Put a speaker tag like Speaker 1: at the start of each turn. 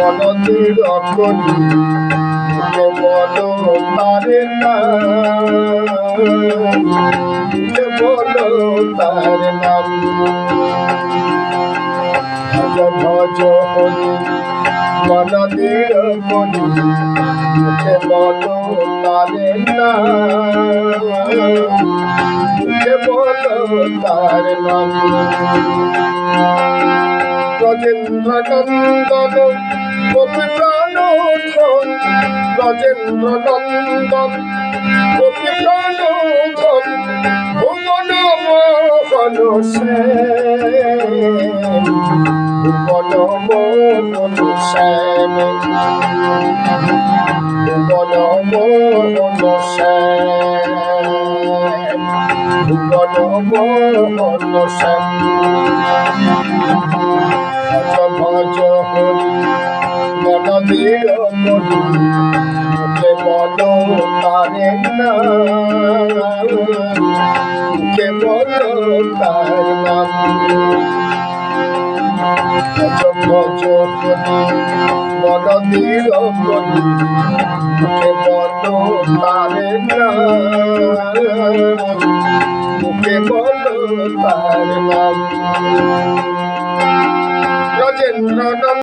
Speaker 1: মনদীর করি মুখে বলো তারে নাম, মুখে বলো তার নাম। ভজ ভজ হরি মনদীর করি মুখে বলো তারে নাম, মুখে বলো তার নাম। ব্রজেন্দ্র নন্দন গোপী প্রাণধন, ব্রজেন্দ্র নন্দন গোপী প্রাণধন, ভুবন মোহন শ্যাম, ভুবন মোহন শ্যাম, ভুবন মোহন শ্যাম, ভুবন মোহন শ্যাম। ভজ হরি মনদীর করি মুখে বলো তারে নাম, মুখে বলো তার নাম। ভজ ভজ হরি মনদীর করি মুখে বলো তারে নাম, মুখে বলো তার নাম। ব্রজেন্দ্র